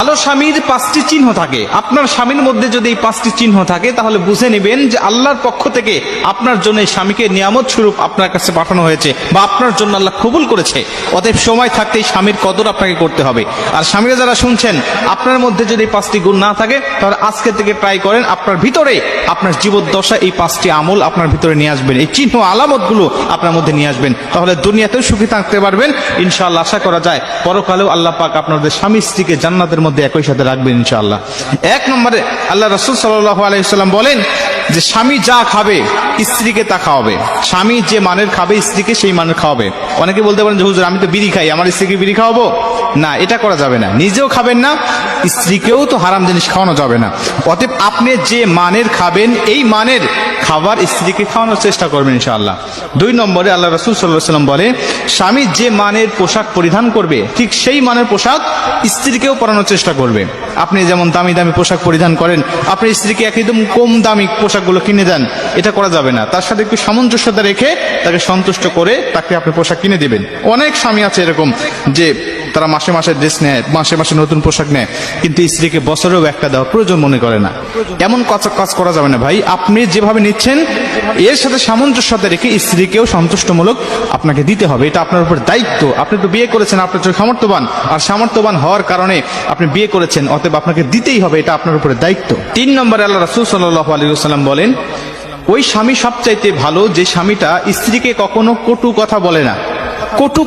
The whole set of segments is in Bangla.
ভালো স্বামীর 5টি চিহ্ন থাকে। আপনার স্বামীর মধ্যে যদি এই 5টি চিহ্ন থাকে তাহলে বুঝে নেবেন যে আল্লাহর পক্ষ থেকে আপনার জন্য এই স্বামীকে নিয়ামত স্বরূপ আপনার কাছে পাঠানো হয়েছে বা আপনার জন্য আল্লাহ কবুল করেছে। অতএব সময় থাকতেই স্বামীর কদর আপনাকে করতে হবে। আর স্বামীরা যারা শুনছেন, আপনার মধ্যে যদি এই 5টি গুণ না থাকে তাহলে আজকে থেকে ট্রাই করেন আপনার ভিতরে, আপনার জীবদ্দশা এই 5টি আমল আপনার ভিতরে নিয়ে আসবেন, এই চিহ্ন আলামতগুলো আপনার মধ্যে নিয়ে আসবেন। তাহলে দুনিয়াতেও সুখী থাকতে পারবেন ইনশাআল্লাহ। আশা করা যায় পরকালেও আল্লাহ পাক আপনাদের স্বামী স্ত্রীকে জান্নাতের মধ্যে একই সাথে রাখবেন ইনশাআল্লাহ। 1 নম্বরে আল্লাহ রাসূল সাল্লাল্লাহু আলাইহি ওয়াসাল্লাম বলেন যে স্বামী যা খাবে স্ত্রীকে তা খাওয়াবে। স্বামী যে মানের খাবে স্ত্রীকে সেই মানের খাওয়াবে। অনেকে বলতে পারেন যে হুজুর আমি তো বিড়ি খাই, আমার স্ত্রীকে বিড়ি খাওয়াবো? না, এটা করা যাবে না। নিজেও খাবেন না, স্ত্রীকেও তো হারাম জিনিস খাওয়ানো যাবে না। অতএব আপনি যে মানের খাবেন এই মানের খাবার স্ত্রীকে খাওয়ানোর চেষ্টা করবেন ইনশাআল্লাহ। 2 নম্বরে আল্লাহ রাসূল সাল্লাল্লাহু আলাইহি ওয়াসাল্লাম বলে স্বামী যে মানের পোশাক পরিধান করবে ঠিক সেই মানের পোশাক স্ত্রীকেও পরানোর চেষ্টা করবে। আপনি যেমন দামি দামি পোশাক পরিধান করেন, আপনি স্ত্রীকে একদম কম দামি পোশাকগুলো কিনে দেন, এটা করা যাবে না। তার সাথে একটু সামঞ্জস্যতা রেখে তাকে সন্তুষ্ট করে তাকে আপনি পোশাক কিনে দিবেন। অনেক স্বামী আছে এরকম যে তারা মাসে মাসে ড্রেস নেয়, মাসে মাসে নতুন পোশাক নেয়, কিন্তু স্ত্রীকে বছরেও একটা দেওয়া প্রয়োজন মনে করে না। এমন কাজ করা যাবে না ভাই। আপনি যেভাবে নিচ্ছেন এর সাথে সামঞ্জস্যতা রেখে স্ত্রীকেও সন্তুষ্টমূলক আপনাকে দিতে হবে। এটা আপনার উপর দায়িত্ব। আপনি তো বিয়ে করেছেন, আপনার সামর্থ্যবান, আর সামর্থ্যবান হওয়ার কারণে আপনি বিয়ে করেছেন, অতএব আপনাকে দিতেই হবে, এটা আপনার উপরে দায়িত্ব। 3 নম্বরে আল্লাহ রাসূল সাল্লাল্লাহু আলাইহি ওয়াসাল্লাম বলেন ওই স্বামী সবচাইতে ভালো যে স্বামীটা স্ত্রীকে কখনো কটু কথা বলে না, কটু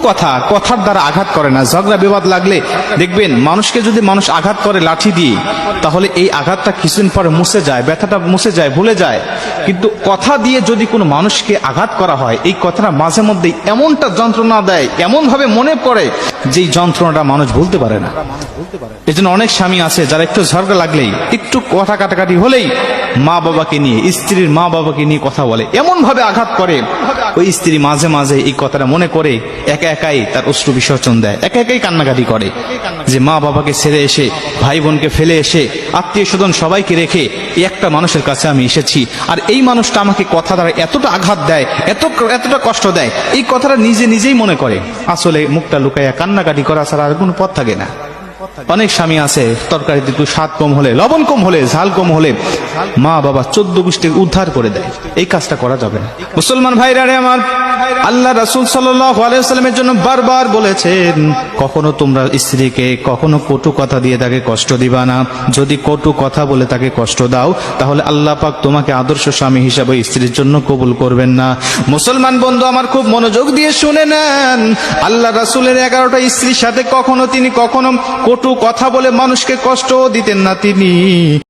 কথার দ্বারা আঘাত করে না। ঝগড়া বিবাদ লাগলে দেখবেন মানুষকে যদি মানুষ আঘাত করে লাঠি দিয়ে, তাহলে এই আঘাতটা কিছুদিন পরে মুছে যায়, ব্যথাটা মুছে যায়, ভুলে যায়। কিন্তু কথা দিয়ে যদি কোনো মানুষকে আঘাত করা হয়, এই কথাটা মাঝে মধ্যেই এমনটা যন্ত্রণা দেয়, এমন ভাবে মনে পড়ে যে যন্ত্রণাটা মানুষ ভুলতে পারে না। এই জন্য অনেক স্বামী আছে যারা একটু ঝগড়া লাগলেই, একটু কথা কাটাকাটি হলেই মা বাবাকে নিয়ে, স্ত্রীর মা বাবাকে নিয়ে কথা বলে, এমন ভাবে আঘাত করে ওই স্ত্রী মাঝে মাঝে এই কথাটা মনে করে একা একাই তার অশ্রু বিসর্জন দেয়, একা একাই কান্নাকাটি করে যে মা বাবাকে ছেড়ে এসে, ভাই বোনকে ফেলে এসে, আত্মীয় স্বজন সবাইকে রেখে একটা মানুষের কাছে আমি এসেছি, আর এই মানুষটা আমাকে কথা দ্বারা এতটা আঘাত দেয়, এতটা কষ্ট দেয়, এই কথাটা নিজেই মনে করে। আসলে মুখটা লুকাইয়া কান্নাকাটি করা ছাড়া আর কোনো পথ থাকে না। অনেক স্বামী আছে তরকারিতে একটু স্বাদ কম হলে, লবণ কম হলে, ঝাল কম হলে মা বাবা 14 গোষ্ঠীকে উদ্ধার করে দেয়। এই কাজটা করা যাবে না। মুসলমান ভাইরা রে আমার, আল্লাহ রাসূল সাল্লাল্লাহু আলাইহি ওয়াসাল্লামের জন্য বারবার বলেছেন কখনো তোমরা স্ত্রীকে কখনো কটু কথা দিয়ে তাকে কষ্ট দিবা না। যদি কটু কথা বলে তাকে কষ্ট দাও তাহলে আল্লাহ পাক তোমাকে আদর্শ স্বামী হিসাবে স্ত্রীর জন্য কবুল করবেন না। মুসলমান বন্ধু আমার, খুব মনোযোগ দিয়ে শুনে নেন, আল্লাহ রাসূলের 11টা স্ত্রীর সাথে কখনো তিনি কখনো কটু কথা বলে মানুষকে কষ্ট দিতেন না। তিনি